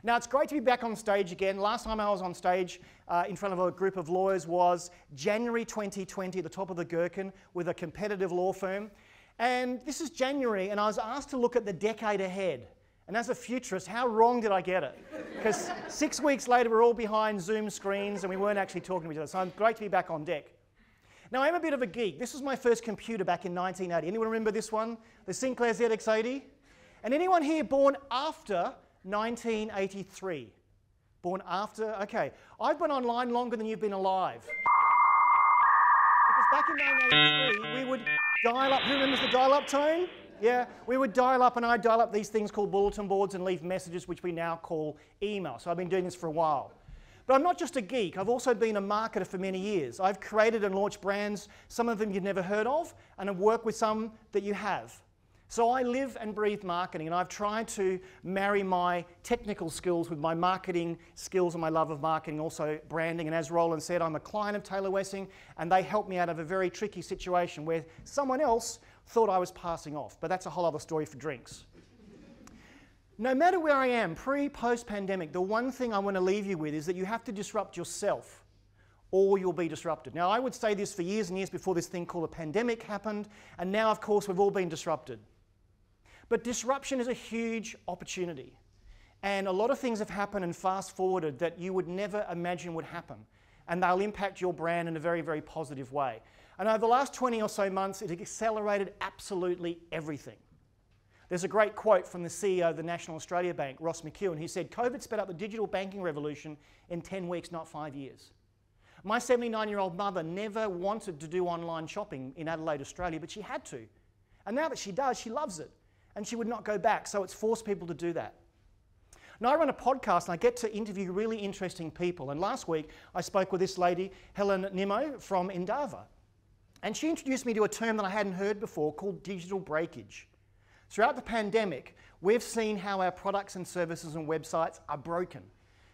Now, it's great to be back on stage again. Last time I was on stage in front of a group of lawyers was January 2020 at the top of the Gherkin with a competitive law firm. And this is January, and I was asked to look at the decade ahead. And as a futurist, how wrong did I get it? Because 6 weeks later, we're all behind Zoom screens and we weren't actually talking to each other. So it's great to be back on deck. Now, I am a bit of a geek. This was my first computer back in 1980. Anyone remember this one? The Sinclair ZX80? And anyone here born after 1983? Born after? Okay. I've been online longer than you've been alive. Because back in 1983, we would dial up. Who remembers the dial-up tone? Yeah, we would dial up, and I'd dial up these things called bulletin boards and leave messages, which we now call email. So I've been doing this for a while. But I'm not just a geek. I've also been a marketer for many years. I've created and launched brands, some of them you've never heard of, and I've worked with some that you have. So I live and breathe marketing, and I've tried to marry my technical skills with my marketing skills and my love of marketing, also branding. And as Roland said, I'm a client of Taylor Wessing, and they helped me out of a very tricky situation where someone else thought I was passing off. But that's a whole other story for drinks. No matter where I am, pre, post-pandemic, the one thing I want to leave you with is that you have to disrupt yourself, or you'll be disrupted. Now, I would say this for years and years before this thing called a pandemic happened, and now, of course, we've all been disrupted. But disruption is a huge opportunity. And a lot of things have happened and fast-forwarded that you would never imagine would happen. And they'll impact your brand in a very, very positive way. And over the last 20 or so months, it accelerated absolutely everything. There's a great quote from the CEO of the National Australia Bank, Ross McEwen, who said, "COVID sped up the digital banking revolution in 10 weeks, not 5 years." My 79-year-old mother never wanted to do online shopping in Adelaide, Australia, but she had to. And now that she does, she loves it. And she would not go back, so it's forced people to do that. Now, I run a podcast and I get to interview really interesting people. And last week, I spoke with this lady, Helen Nimmo from Endava. And she introduced me to a term that I hadn't heard before called digital breakage. Throughout the pandemic, we've seen how our products and services and websites are broken.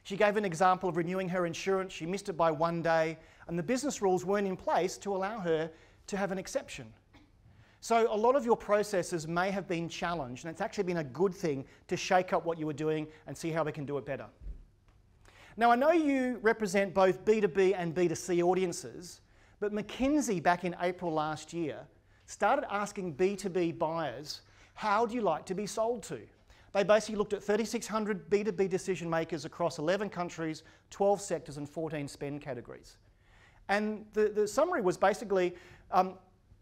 She gave an example of renewing her insurance. She missed it by 1 day, and the business rules weren't in place to allow her to have an exception. So a lot of your processes may have been challenged, and it's actually been a good thing to shake up what you were doing and see how we can do it better. Now, I know you represent both B2B and B2C audiences, but McKinsey back in April last year started asking B2B buyers, how do you like to be sold to? They basically looked at 3,600 B2B decision makers across 11 countries, 12 sectors and 14 spend categories. And the summary was basically,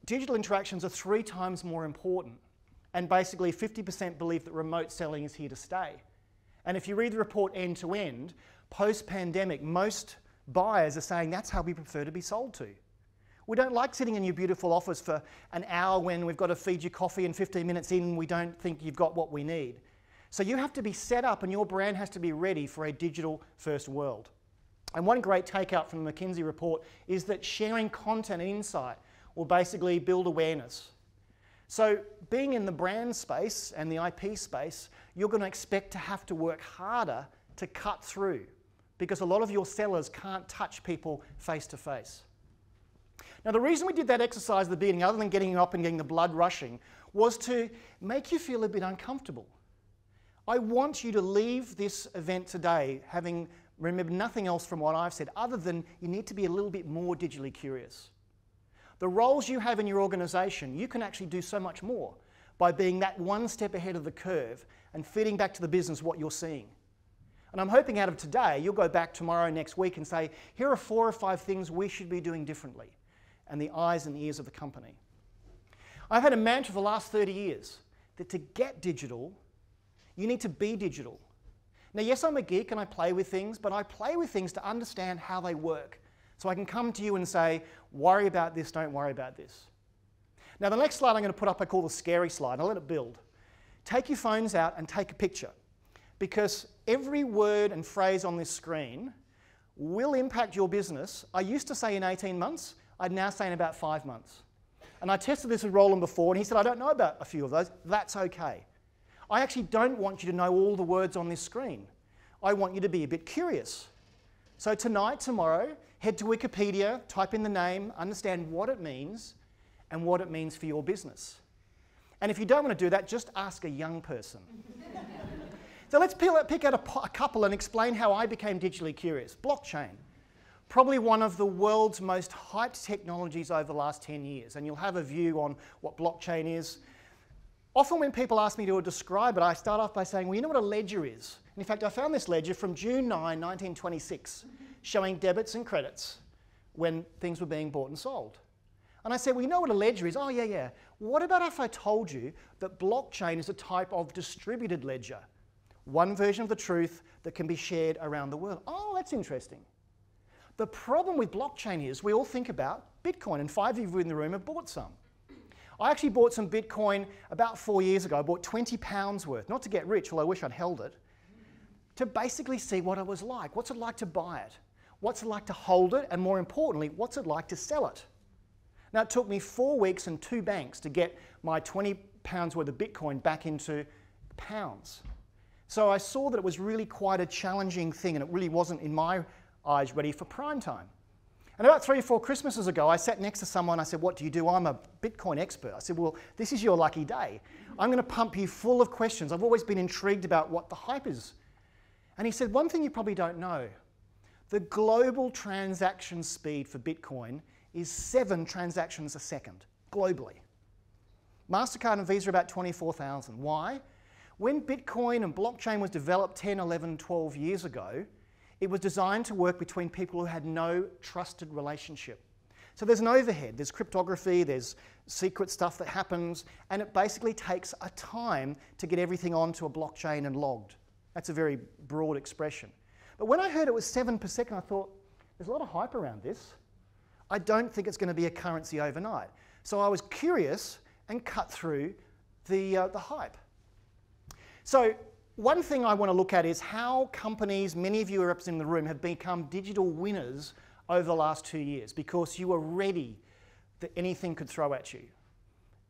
digital interactions are 3 times more important, and basically 50% believe that remote selling is here to stay. And if you read the report end to end, post-pandemic, most buyers are saying that's how we prefer to be sold to. We don't like sitting in your beautiful office for an hour when we've got to feed you coffee and 15 minutes in we don't think you've got what we need. So you have to be set up and your brand has to be ready for a digital-first world. And one great takeout from the McKinsey report is that sharing content and insight will basically build awareness. So being in the brand space and the IP space, you're going to expect to have to work harder to cut through because a lot of your sellers can't touch people face to face. Now, the reason we did that exercise at the beginning, other than getting up and getting the blood rushing, was to make you feel a bit uncomfortable. I want you to leave this event today having remembered nothing else from what I've said, other than you need to be a little bit more digitally curious. The roles you have in your organisation, you can actually do so much more by being that one step ahead of the curve and feeding back to the business what you're seeing. And I'm hoping out of today, you'll go back tomorrow, next week and say, here are 4 or 5 things we should be doing differently, and the eyes and ears of the company. I've had a mantra for the last 30 years that to get digital, you need to be digital. Now, yes, I'm a geek and I play with things, but I play with things to understand how they work. So I can come to you and say, worry about this, don't worry about this. Now, the next slide I'm going to put up I call the scary slide. I'll let it build. Take your phones out and take a picture, because every word and phrase on this screen will impact your business. I used to say in 18 months. I'd now say in about 5 months. And I tested this with Roland before, and he said, I don't know about a few of those. That's okay. I actually don't want you to know all the words on this screen. I want you to be a bit curious. So tonight, tomorrow, head to Wikipedia, type in the name, understand what it means and what it means for your business. And if you don't want to do that, just ask a young person. So let's pick out a couple and explain how I became digitally curious. Blockchain. Probably one of the world's most hyped technologies over the last 10 years, and you'll have a view on what blockchain is. Often when people ask me to describe it, I start off by saying, well, you know what a ledger is? And in fact, I found this ledger from June 9, 1926, showing debits and credits when things were being bought and sold. And I said, well, you know what a ledger is? Oh, yeah. What about if I told you that blockchain is a type of distributed ledger? One version of the truth that can be shared around the world. Oh, that's interesting. The problem with blockchain is we all think about Bitcoin, and 5 of you in the room have bought some. I actually bought some Bitcoin about 4 years ago. I bought £20 worth, not to get rich, although I wish I'd held it, to basically see what it was like. What's it like to buy it? What's it like to hold it? And more importantly, what's it like to sell it? Now, it took me 4 weeks and 2 banks to get my £20 worth of Bitcoin back into pounds. So I saw that it was really quite a challenging thing, and it really wasn't, in my eyes, ready for prime time. And about 3 or 4 Christmases ago, I sat next to someone. I said, what do you do? I'm a Bitcoin expert. I said, well, this is your lucky day. I'm going to pump you full of questions. I've always been intrigued about what the hype is. And he said, one thing you probably don't know, the global transaction speed for Bitcoin is 7 transactions a second, globally. MasterCard and Visa are about 24,000. Why? When Bitcoin and blockchain was developed 10, 11, 12 years ago, it was designed to work between people who had no trusted relationship. So there's an overhead, there's cryptography, there's secret stuff that happens, and it basically takes a time to get everything onto a blockchain and logged. That's a very broad expression. But when I heard it was 7 per second, I thought, there's a lot of hype around this. I don't think it's going to be a currency overnight. So I was curious and cut through the hype. So one thing I want to look at is how companies, many of you are in the room, have become digital winners over the last 2 years because you were ready that anything could throw at you.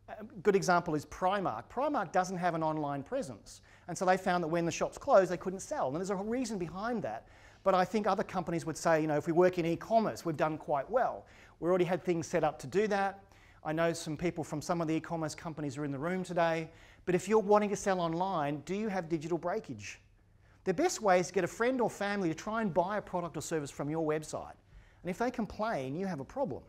A good example is Primark. Primark doesn't have an online presence, and so they found that when the shops closed, they couldn't sell. And there's a reason behind that, but I think other companies would say, you know, if we work in e-commerce, we've done quite well. We already had things set up to do that. I know some people from some of the e-commerce companies are in the room today. But if you're wanting to sell online, do you have digital breakage? The best way is to get a friend or family to try and buy a product or service from your website. And if they complain, you have a problem.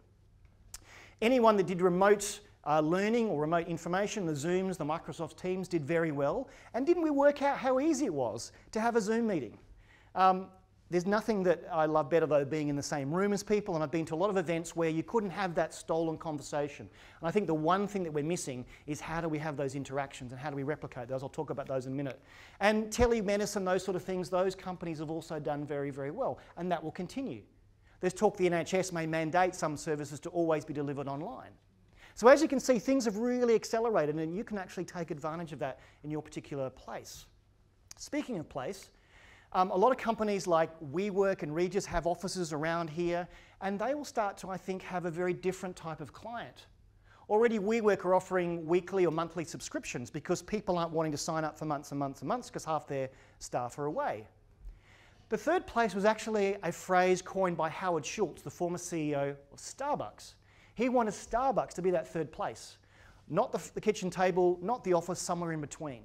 Anyone that did remote learning or remote information, the Zooms, the Microsoft Teams, did very well. And didn't we work out how easy it was to have a Zoom meeting? There's nothing that I love better, though, being in the same room as people, and I've been to a lot of events where you couldn't have that stolen conversation. And I think the one thing that we're missing is how do we have those interactions and how do we replicate those? I'll talk about those in a minute. And telemedicine, those sort of things, those companies have also done very, very well, and that will continue. There's talk the NHS may mandate some services to always be delivered online. So as you can see, things have really accelerated, and you can actually take advantage of that in your particular place. Speaking of place, a lot of companies like WeWork and Regis have offices around here, and they will start to, I think, have a very different type of client. Already WeWork are offering weekly or monthly subscriptions because people aren't wanting to sign up for months and months and months because half their staff are away. The third place was actually a phrase coined by Howard Schultz, the former CEO of Starbucks. He wanted Starbucks to be that third place, not the kitchen table, not the office, somewhere in between.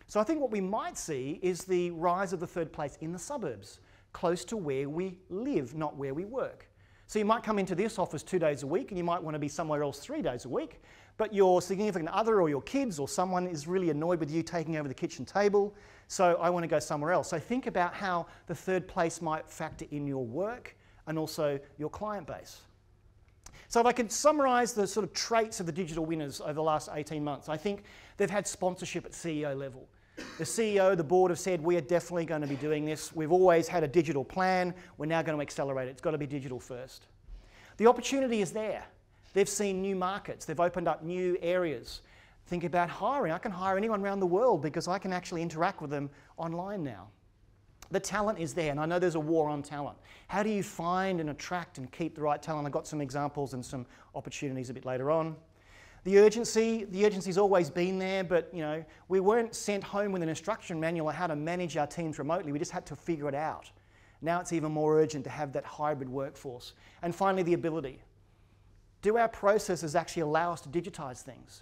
So I think what we might see is the rise of the third place in the suburbs, close to where we live, not where we work. So you might come into this office 2 days a week, and you might want to be somewhere else 3 days a week, but your significant other or your kids or someone is really annoyed with you taking over the kitchen table, so I want to go somewhere else. So think about how the third place might factor in your work and also your client base. So if I could summarize the sort of traits of the digital winners over the last 18 months, I think they've had sponsorship at CEO level. The CEO, the board have said, we are definitely going to be doing this. We've always had a digital plan. We're now going to accelerate it. It's got to be digital first. The opportunity is there. They've seen new markets. They've opened up new areas. Think about hiring. I can hire anyone around the world because I can actually interact with them online now. The talent is there, and I know there's a war on talent. How do you find and attract and keep the right talent? I've got some examples and some opportunities a bit later on. The urgency's always been there, but you know, we weren't sent home with an instruction manual on how to manage our teams remotely. We just had to figure it out. Now it's even more urgent to have that hybrid workforce. And finally, the ability. Do our processes actually allow us to digitize things?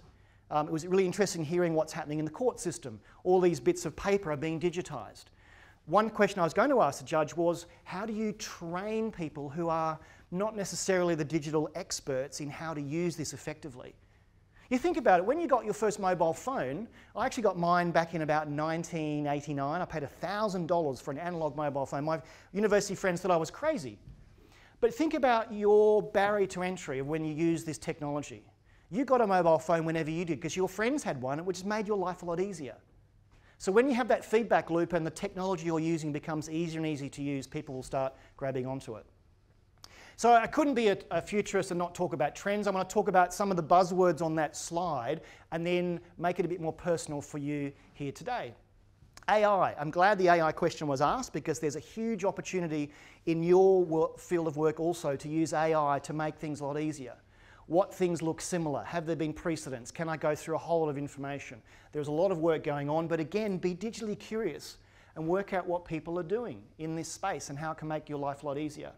It was really interesting hearing what's happening in the court system. All these bits of paper are being digitised. One question I was going to ask the judge was, how do you train people who are not necessarily the digital experts in how to use this effectively? You think about it, when you got your first mobile phone, I actually got mine back in about 1989. I paid $1,000 for an analog mobile phone. My university friends thought I was crazy. But think about your barrier to entry of when you use this technology. You got a mobile phone whenever you did because your friends had one, which has made your life a lot easier. So when you have that feedback loop and the technology you're using becomes easier and easier to use, people will start grabbing onto it. So I couldn't be a futurist and not talk about trends. I want to talk about some of the buzzwords on that slide and then make it a bit more personal for you here today. AI. I'm glad the AI question was asked because there's a huge opportunity in your field of work also to use AI to make things a lot easier. What things look similar? Have there been precedents? Can I go through a whole lot of information? There's a lot of work going on, but again, be digitally curious and work out what people are doing in this space and how it can make your life a lot easier.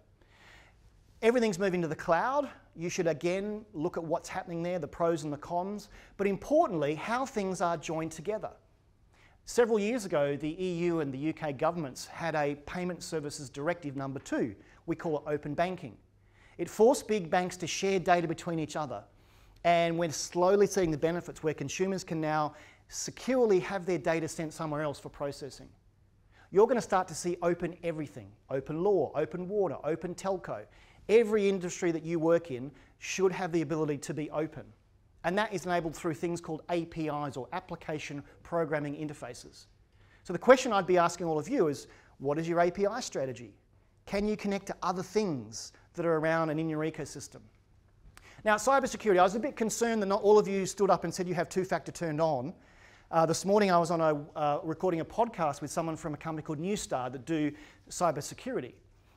Everything's moving to the cloud. You should again look at what's happening there, the pros and the cons, but importantly, how things are joined together. Several years ago, the EU and the UK governments had a Payment Services Directive number 2. We call it open banking. It forced big banks to share data between each other. And we're slowly seeing the benefits where consumers can now securely have their data sent somewhere else for processing. You're going to start to see open everything. Open law, open water, open telco. Every industry that you work in should have the ability to be open. And that is enabled through things called APIs, or Application Programming Interfaces. So the question I'd be asking all of you is, what is your API strategy? Can you connect to other things that are around and in your ecosystem? Now, cybersecurity, I was a bit concerned that not all of you stood up and said you have two-factor turned on. This morning I was on recording a podcast with someone from a company called Newstar that do cybersecurity.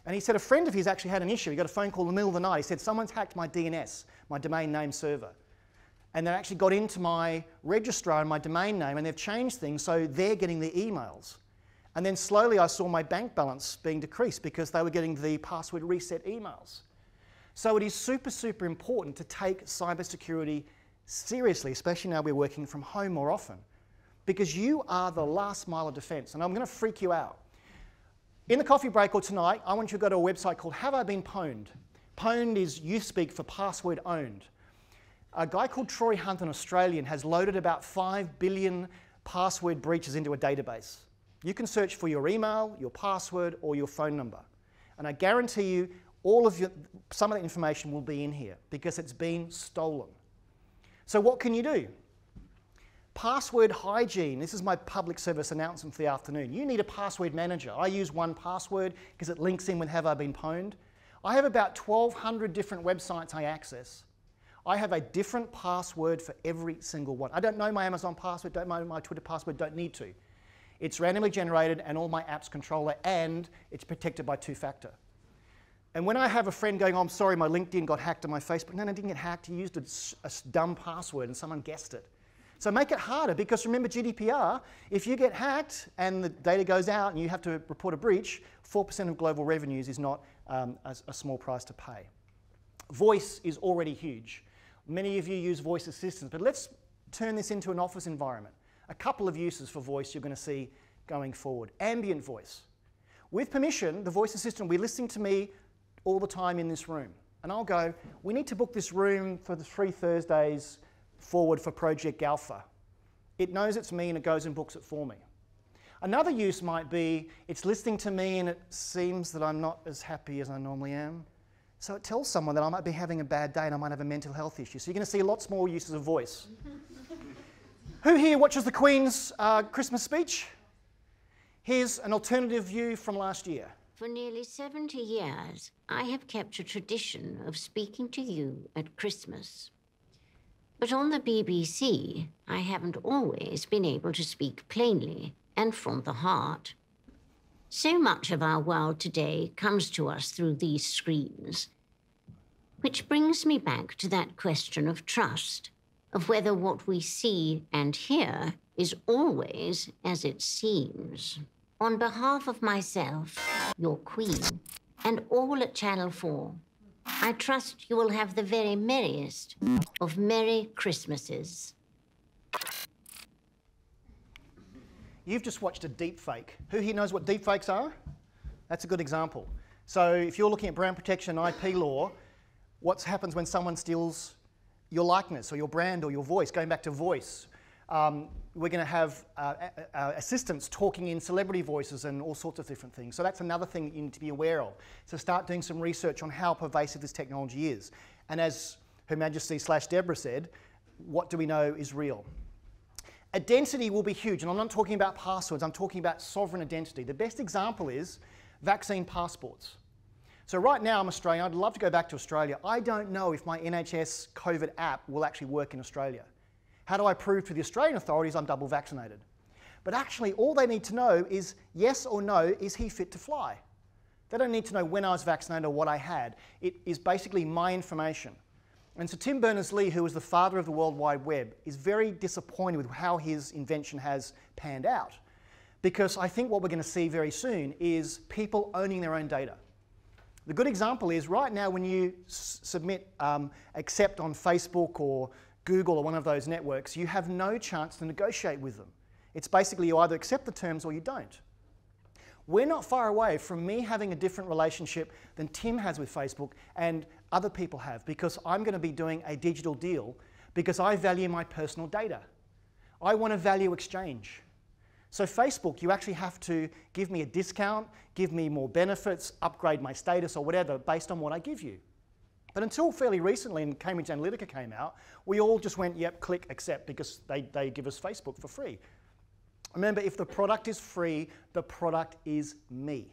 And he said a friend of his actually had an issue. He got a phone call in the middle of the night. He said, someone's hacked my DNS, my domain name server. And they actually got into my registrar and my domain name, and they've changed things so they're getting the emails. And then slowly I saw my bank balance being decreased because they were getting the password reset emails. So it is super, super important to take cybersecurity seriously, especially now we're working from home more often, because you are the last mile of defense. And I'm going to freak you out. In the coffee break or tonight, I want you to go to a website called Have I Been Pwned? Pwned is youth speak for password owned. A guy called Troy Hunt, an Australian, has loaded about 5 billion password breaches into a database. You can search for your email, your password, or your phone number. And I guarantee you, some of the information will be in here because it's been stolen. So what can you do? Password hygiene. This is my public service announcement for the afternoon. You need a password manager. I use 1Password because it links in with Have I Been Pwned. I have about 1,200 different websites I access. I have a different password for every single one. I don't know my Amazon password, don't know my Twitter password, don't need to. It's randomly generated and all my apps control it, and it's protected by two-factor. And when I have a friend going, oh, I'm sorry, my LinkedIn got hacked and my Facebook, no, it didn't get hacked. You used a dumb password and someone guessed it. So make it harder, because remember GDPR, if you get hacked and the data goes out and you have to report a breach, 4% of global revenues is not a small price to pay. Voice is already huge. Many of you use voice assistants, but let's turn this into an office environment. A couple of uses for voice you're going to see going forward. Ambient voice. With permission, the voice assistant will be listening to me all the time in this room. And I'll go, we need to book this room for the 3 Thursdays forward for Project Alpha. It knows it's me and it goes and books it for me. Another use might be, it's listening to me and it seems that I'm not as happy as I normally am. So it tells someone that I might be having a bad day and I might have a mental health issue. So you're going to see lots more uses of voice. Who here watches the Queen's Christmas speech? Here's an alternative view from last year. For nearly 70 years, I have kept a tradition of speaking to you at Christmas. But on the BBC, I haven't always been able to speak plainly and from the heart. So much of our world today comes to us through these screens, which brings me back to that question of trust, of whether what we see and hear is always as it seems. On behalf of myself, your Queen, and all at Channel 4, I trust you will have the very merriest of Merry Christmases. You've just watched a deep fake. Who here knows what deep fakes are? That's a good example. So if you're looking at brand protection and IP law, what happens when someone steals your likeness or your brand or your voice? Going back to voice, we're going to have assistants talking in celebrity voices and all sorts of different things. So that's another thing that you need to be aware of. So start doing some research on how pervasive this technology is. And as Her Majesty / Deborah said, what do we know is real? Identity will be huge, and I'm not talking about passwords, I'm talking about sovereign identity. The best example is vaccine passports. So right now I'm Australian, I'd love to go back to Australia. I don't know if my NHS COVID app will actually work in Australia. How do I prove to the Australian authorities I'm double vaccinated? But actually all they need to know is yes or no, is he fit to fly? They don't need to know when I was vaccinated or what I had. It is basically my information. And so Tim Berners-Lee, who was the father of the World Wide Web, is very disappointed with how his invention has panned out. Because I think what we're going to see very soon is people owning their own data. The good example is right now when you submit accept on Facebook or Google or one of those networks, you have no chance to negotiate with them. It's basically you either accept the terms or you don't. We're not far away from me having a different relationship than Tim has with Facebook and other people have, because I'm going to be doing a digital deal because I value my personal data. I want a value exchange. So Facebook, you actually have to give me a discount, give me more benefits, upgrade my status or whatever based on what I give you. But until fairly recently, and Cambridge Analytica came out, we all just went, yep, click accept because they give us Facebook for free. Remember, if the product is free, the product is me.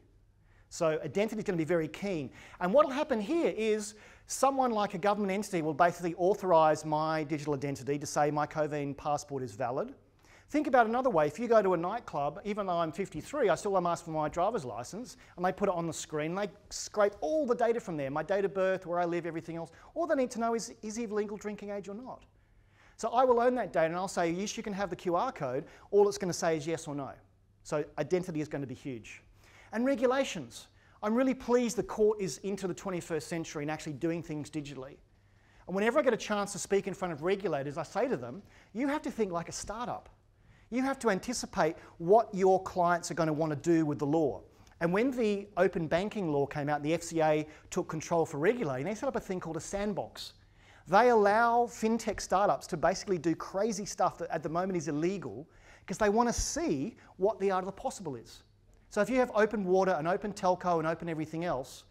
So identity is going to be very keen. And what will happen here is someone like a government entity will basically authorise my digital identity to say my COVID passport is valid. Think about another way. If you go to a nightclub, even though I'm 53, I still am asked for my driver's licence, and they put it on the screen. They scrape all the data from there, my date of birth, where I live, everything else. All they need to know is he of legal drinking age or not? So I will own that data, and I'll say, yes, you can have the QR code. All it's going to say is yes or no. So identity is going to be huge. And regulations. I'm really pleased the court is into the 21st century and actually doing things digitally. And whenever I get a chance to speak in front of regulators, I say to them, you have to think like a startup. You have to anticipate what your clients are going to want to do with the law. And when the open banking law came out, the FCA took control for regulating, they set up a thing called a sandbox. They allow fintech startups to basically do crazy stuff that at the moment is illegal because they want to see what the art of the possible is. So if you have open water and open telco and open everything else,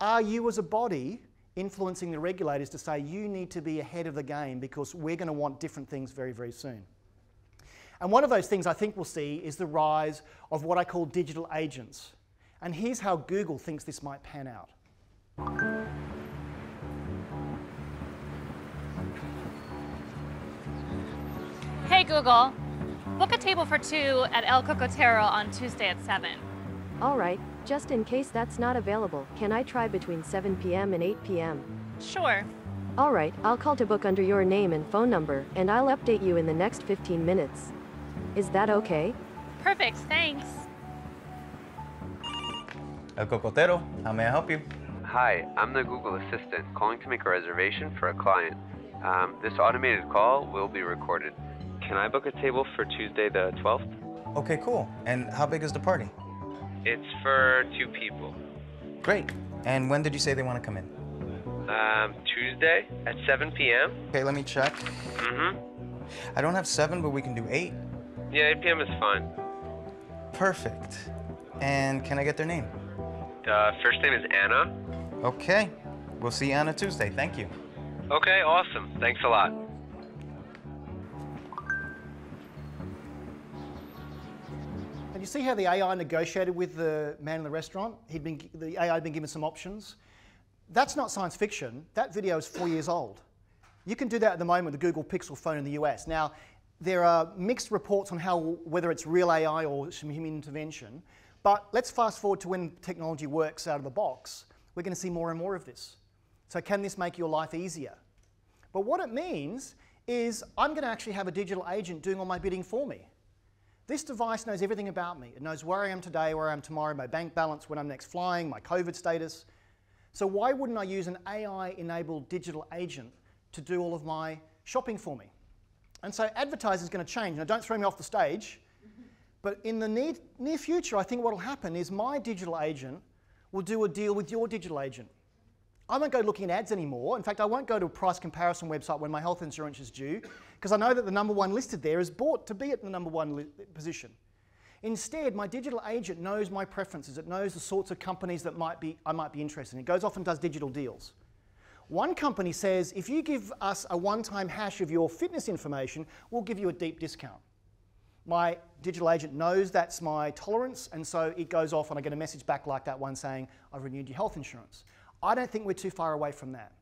are you as a body influencing the regulators to say you need to be ahead of the game because we're going to want different things very, very soon? And one of those things I think we'll see is the rise of what I call digital agents. And here's how Google thinks this might pan out. Hey Google, book a table for 2 at El Cocotero on Tuesday at 7. All right, just in case that's not available, can I try between 7 p.m. and 8 p.m.? Sure. All right, I'll call to book under your name and phone number, and I'll update you in the next 15 minutes. Is that okay? Perfect, thanks. El Cocotero, how may I help you? Hi, I'm the Google Assistant calling to make a reservation for a client. This automated call will be recorded. Can I book a table for Tuesday the 12th? Okay, cool. And how big is the party? It's for 2 people. Great. And when did you say they want to come in? Tuesday at 7 p.m. Okay, let me check. I don't have 7, but we can do 8. Yeah, 8 p.m. is fine. Perfect. And can I get their name? First name is Anna. Okay. We'll see Anna Tuesday. Thank you. Okay, awesome. Thanks a lot. And you see how the AI negotiated with the man in the restaurant? The AI had been given some options. That's not science fiction. That video is 4 years old. You can do that at the moment with the Google Pixel phone in the US. Now, there are mixed reports on whether it's real AI or some human intervention. But let's fast forward to when technology works out of the box. We're going to see more and more of this. So can this make your life easier? But what it means is I'm going to actually have a digital agent doing all my bidding for me. This device knows everything about me. It knows where I am today, where I am tomorrow, my bank balance, when I'm next flying, my COVID status. So why wouldn't I use an AI-enabled digital agent to do all of my shopping for me? And so advertising is going to change. Now, don't throw me off the stage, But in the near future, I think what will happen is my digital agent will do a deal with your digital agent. I won't go looking at ads anymore. In fact, I won't go to a price comparison website when my health insurance is due, because I know that the number one listed there is bought to be at the number one position. Instead, my digital agent knows my preferences. It knows the sorts of companies that I might be interested in. It goes off and does digital deals. One company says, if you give us a one-time hash of your fitness information, we'll give you a deep discount. My digital agent knows that's my tolerance, and so it goes off and I get a message back like that one saying, I've renewed your health insurance. I don't think we're too far away from that.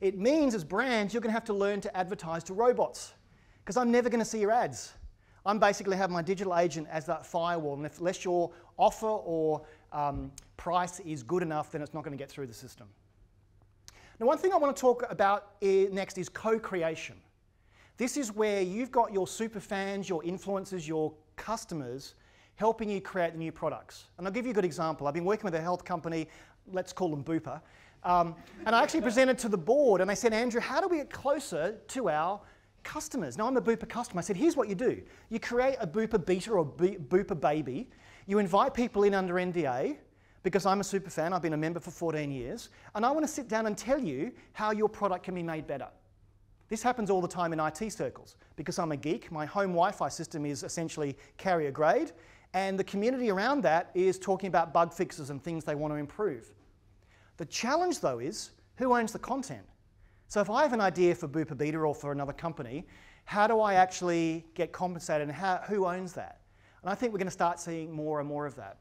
It means as brands, you're going to have to learn to advertise to robots, because I'm never going to see your ads. I'm basically have my digital agent as that firewall, and unless your offer or price is good enough, then it's not going to get through the system. Now, one thing I want to talk about next is co-creation. This is where you've got your super fans, your influencers, your customers helping you create the new products. And I'll give you a good example. I've been working with a health company, let's call them Bupa, and I actually presented to the board and they said, Andrew, how do we get closer to our customers? Now, I'm a Bupa customer. I said, here's what you do. You create a Bupa beta or Bupa baby. You invite people in under NDA, because I'm a super fan, I've been a member for 14 years, and I want to sit down and tell you how your product can be made better. This happens all the time in IT circles. Because I'm a geek, my home Wi-Fi system is essentially carrier grade, and the community around that is talking about bug fixes and things they want to improve. The challenge, though, is who owns the content? So if I have an idea for Bupa Beta or for another company, how do I actually get compensated, and who owns that? And I think we're going to start seeing more and more of that.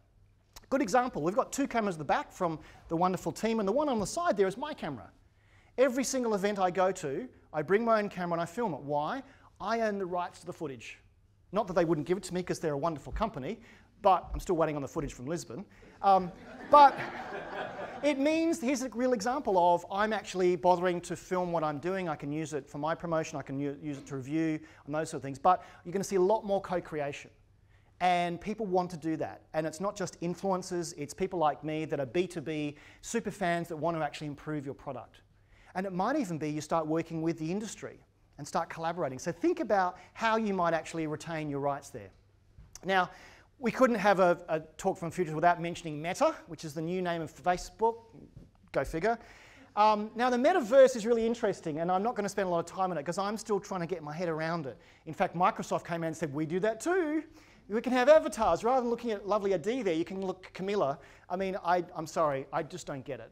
Good example, we've got two cameras at the back from the wonderful team, and the one on the side there is my camera. Every single event I go to, I bring my own camera and I film it. Why? I own the rights to the footage. Not that they wouldn't give it to me because they're a wonderful company, but I'm still waiting on the footage from Lisbon. But it means, here's a real example of I'm actually bothering to film what I'm doing. I can use it for my promotion, I can use it to review, and those sort of things. But you're going to see a lot more co-creation. And people want to do that. And it's not just influencers, it's people like me that are B2B super fans that want to actually improve your product. And it might even be you start working with the industry and start collaborating. So think about how you might actually retain your rights there. Now, we couldn't have a talk from Futurist without mentioning Meta, which is the new name of Facebook. Go figure. Now, the Metaverse is really interesting, and I'm not going to spend a lot of time on it because I'm still trying to get my head around it. In fact, Microsoft came in and said, we do that too. We can have avatars. Rather than looking at lovely Adi there, you can look Camilla. I mean, I'm sorry, I just don't get it.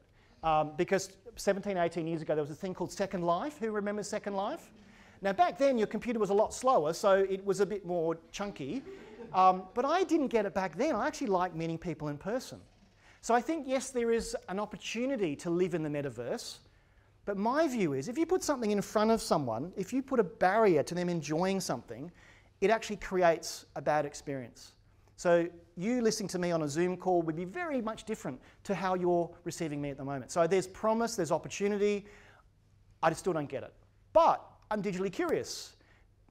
Because 17, 18 years ago, there was a thing called Second Life. Who remembers Second Life? Now, back then, your computer was a lot slower, so it was a bit more chunky. But I didn't get it back then. I actually like meeting people in person. So I think, yes, there is an opportunity to live in the metaverse. But my view is, if you put something in front of someone, if you put a barrier to them enjoying something, it actually creates a bad experience. So you listening to me on a Zoom call would be very much different to how you're receiving me at the moment. So there's promise, there's opportunity. I still don't get it. But I'm digitally curious.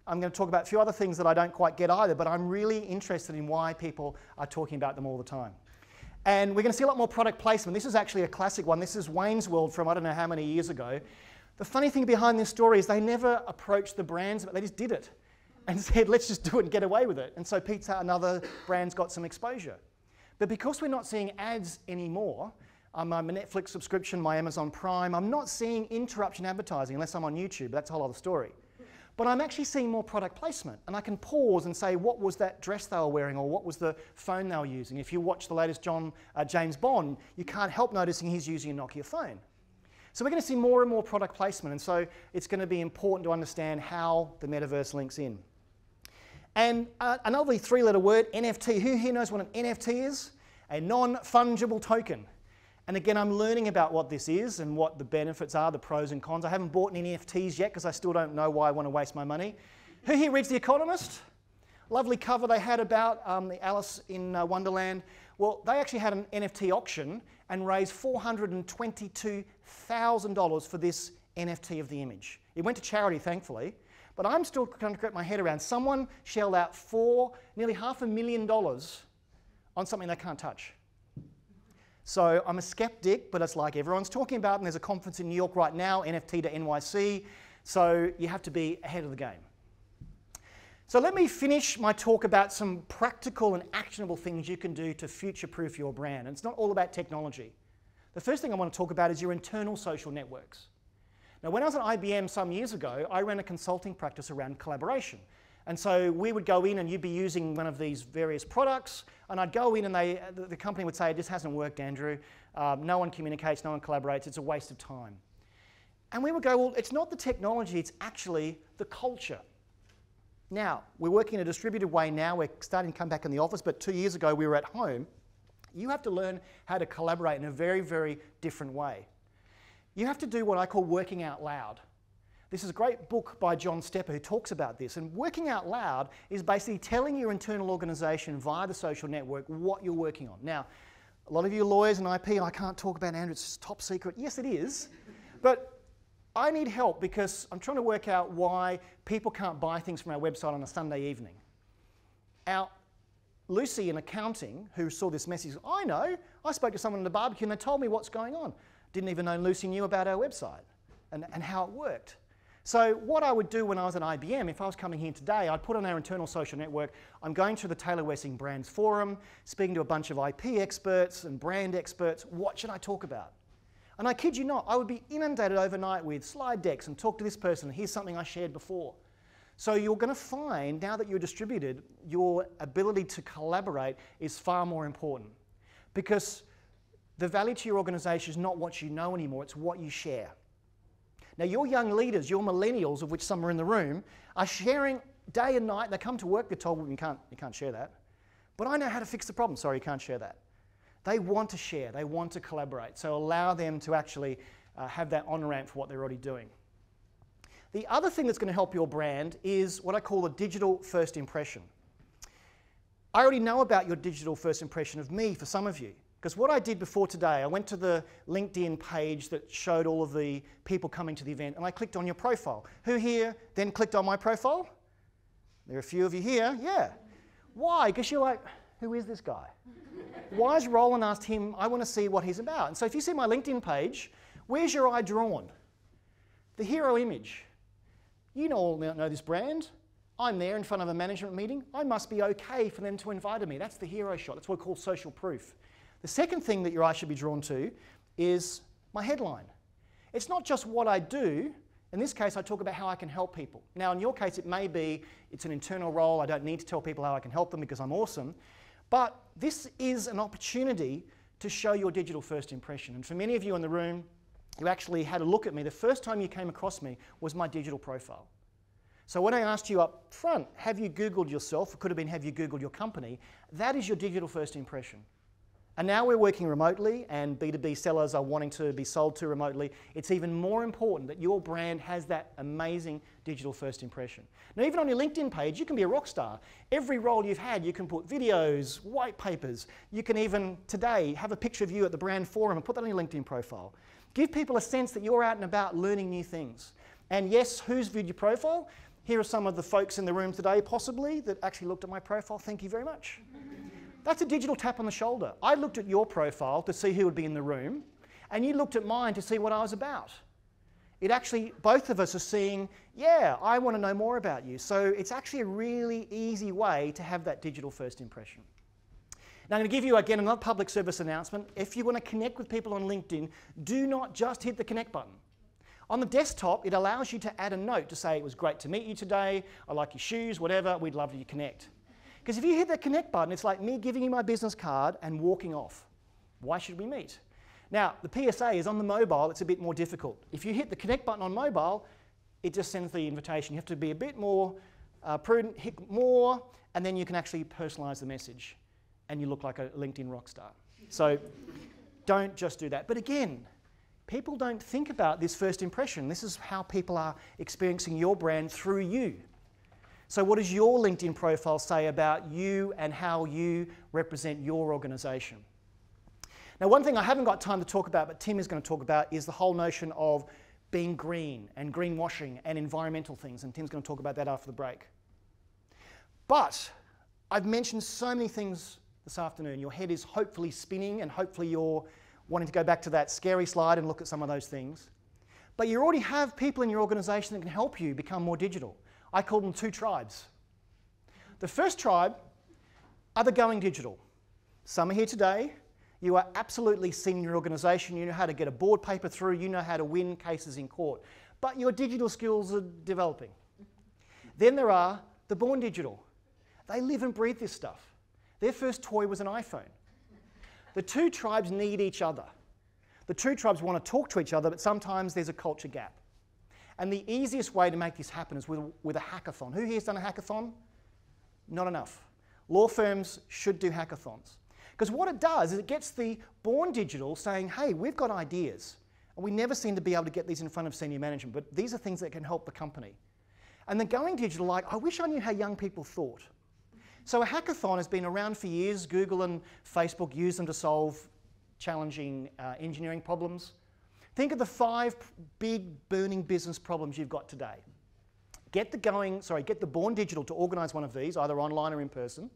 I'm going to talk about a few other things that I don't quite get either, but I'm really interested in why people are talking about them all the time. And we're going to see a lot more product placement. This is actually a classic one. This is Wayne's World from I don't know how many years ago. The funny thing behind this story is they never approached the brands, but they just did it and said, let's just do it and get away with it. And so Pizza Hut and other brands got some exposure. But because we're not seeing ads anymore, my Netflix subscription, my Amazon Prime, I'm not seeing interruption advertising unless I'm on YouTube. That's a whole other story. But I'm actually seeing more product placement. And I can pause and say, what was that dress they were wearing, or what was the phone they were using? If you watch the latest James Bond, you can't help noticing he's using a Nokia phone. So we're going to see more and more product placement. And so it's going to be important to understand how the metaverse links in. And another three-letter word, NFT. Who here knows what an NFT is? A non-fungible token. And again, I'm learning about what this is and what the benefits are, the pros and cons. I haven't bought any NFTs yet because I still don't know why I want to waste my money. Who here reads The Economist? Lovely cover they had about the Alice in Wonderland. Well, they actually had an NFT auction and raised $422,000 for this NFT of the image. It went to charity, thankfully. But I'm still trying to get my head around. Someone shelled out nearly $500,000 on something they can't touch. So I'm a skeptic, but it's like everyone's talking about, and there's a conference in New York right now, NFT to NYC, so you have to be ahead of the game. So let me finish my talk about some practical and actionable things you can do to future-proof your brand. And it's not all about technology. The first thing I want to talk about is your internal social networks. Now, when I was at IBM some years ago, I ran a consulting practice around collaboration. And so we would go in and you'd be using one of these various products, and I'd go in and the company would say, "It just hasn't worked, Andrew. No one communicates, no one collaborates, it's a waste of time." And we would go, "Well, it's not the technology, it's actually the culture." Now, we're working in a distributed way now, we're starting to come back in the office, but 2 years ago we were at home. You have to learn how to collaborate in a very, very different way. You have to do what I call working out loud. This is a great book by John Stepper who talks about this. And working out loud is basically telling your internal organization via the social network what you're working on. Now, a lot of you lawyers and IP, I can't talk about, Andrew, it's top secret. Yes, it is. But I need help because I'm trying to work out why people can't buy things from our website on a Sunday evening. Lucy in accounting, who saw this message, I know, I spoke to someone at the barbecue and they told me what's going on. Didn't even know Lucy knew about our website and how it worked. So what I would do when I was at IBM, if I was coming here today, I'd put on our internal social network, I'm going to the Taylor Wessing Brands Forum, speaking to a bunch of IP experts and brand experts, what should I talk about? And I kid you not, I would be inundated overnight with slide decks and talk to this person, here's something I shared before. So you're going to find, now that you're distributed, your ability to collaborate is far more important. Because the value to your organization is not what you know anymore, it's what you share. Now, your young leaders, your millennials, of which some are in the room, are sharing day and night. They come to work, they're told, well, you can't share that. But I know how to fix the problem. Sorry, you can't share that. They want to share. They want to collaborate. So allow them to actually have that on-ramp for what they're already doing. The other thing that's going to help your brand is what I call a digital first impression. I already know about your digital first impression of me for some of you. Because what I did before today, I went to the LinkedIn page that showed all of the people coming to the event, and I clicked on your profile. Who here then clicked on my profile? There are a few of you here, yeah. Why? Because you're like, who is this guy? Why has Roland asked him, I want to see what he's about? And so if you see my LinkedIn page, where's your eye drawn? The hero image. You all know this brand. I'm there in front of a management meeting. I must be okay for them to invite me. That's the hero shot. That's what we call social proof. The second thing that your eye should be drawn to is my headline. It's not just what I do. In this case, I talk about how I can help people. Now, in your case, it may be it's an internal role. I don't need to tell people how I can help them because I'm awesome. But this is an opportunity to show your digital first impression. And for many of you in the room, you actually had a look at me. The first time you came across me was my digital profile. So when I asked you up front, have you Googled yourself? It could have been, have you Googled your company? That is your digital first impression. And now we're working remotely and B2B sellers are wanting to be sold to remotely. It's even more important that your brand has that amazing digital first impression. Now, even on your LinkedIn page, you can be a rock star. Every role you've had, you can put videos, white papers. You can even today have a picture of you at the brand forum and put that on your LinkedIn profile. Give people a sense that you're out and about learning new things. And yes, who's viewed your profile? Here are some of the folks in the room today, possibly, that actually looked at my profile. Thank you very much. That's a digital tap on the shoulder. I looked at your profile to see who would be in the room, and you looked at mine to see what I was about. It actually, both of us are seeing, yeah, I want to know more about you. So it's actually a really easy way to have that digital first impression. Now I'm going to give you, again, another public service announcement. If you want to connect with people on LinkedIn, do not just hit the connect button. On the desktop, it allows you to add a note to say, it was great to meet you today, I like your shoes, whatever, we'd love you to connect. Because if you hit that connect button, it's like me giving you my business card and walking off. Why should we meet? Now, the PSA is on the mobile, it's a bit more difficult. If you hit the connect button on mobile, it just sends the invitation. You have to be a bit more prudent, hit more, and then you can actually personalize the message. And you look like a LinkedIn rock star. So don't just do that. But again, people don't think about this first impression. This is how people are experiencing your brand through you. So what does your LinkedIn profile say about you and how you represent your organization? Now, one thing I haven't got time to talk about, but Tim is going to talk about, is the whole notion of being green and greenwashing and environmental things, and Tim's going to talk about that after the break. But I've mentioned so many things this afternoon. Your head is hopefully spinning, and hopefully you're wanting to go back to that scary slide and look at some of those things. But you already have people in your organization that can help you become more digital. I call them two tribes. The first tribe are the going digital. Some are here today. You are absolutely senior organisation. You know how to get a board paper through. You know how to win cases in court. But your digital skills are developing. Then there are the born digital. They live and breathe this stuff. Their first toy was an iPhone. The two tribes need each other. The two tribes want to talk to each other, but sometimes there's a culture gap. And the easiest way to make this happen is with a hackathon. Who here's done a hackathon? Not enough. Law firms should do hackathons. Because what it does is it gets the born digital saying, hey, we've got ideas. And we never seem to be able to get these in front of senior management, but these are things that can help the company. And the going digital, like, I wish I knew how young people thought. So a hackathon has been around for years. Google and Facebook use them to solve challenging engineering problems. Think of the 5 big burning business problems you've got today. Get the born digital to organise one of these, either online or in person.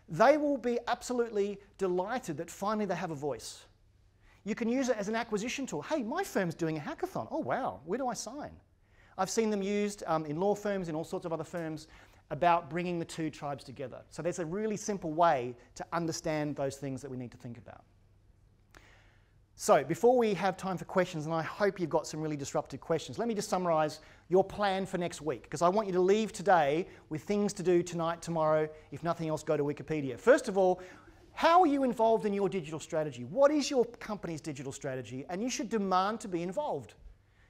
They will be absolutely delighted that finally they have a voice. You can use it as an acquisition tool. Hey, my firm's doing a hackathon. Oh, wow, where do I sign? I've seen them used in law firms, in all sorts of other firms, about bringing the two tribes together. So there's a really simple way to understand those things that we need to think about. So before we have time for questions, and I hope you've got some really disruptive questions, let me just summarise your plan for next week, because I want you to leave today with things to do tonight, tomorrow. If nothing else, go to Wikipedia. First of all, how are you involved in your digital strategy? What is your company's digital strategy? And you should demand to be involved.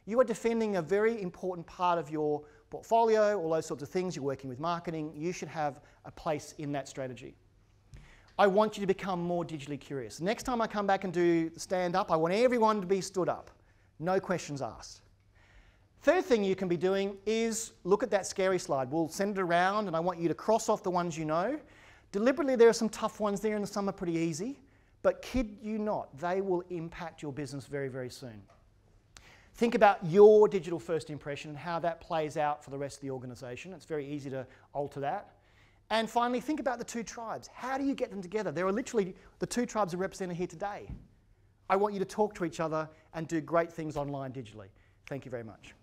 You are defending a very important part of your portfolio, all those sorts of things. You're working with marketing. You should have a place in that strategy. I want you to become more digitally curious. Next time I come back and do stand up, I want everyone to be stood up. No questions asked. Third thing you can be doing is look at that scary slide. We'll send it around and I want you to cross off the ones you know. Deliberately, there are some tough ones there and some are pretty easy, but kid you not, they will impact your business very, very soon. Think about your digital first impression and how that plays out for the rest of the organisation. It's very easy to alter that. And finally, think about the two tribes. How do you get them together? There are literally, the two tribes are represented here today. I want you to talk to each other and do great things online digitally. Thank you very much.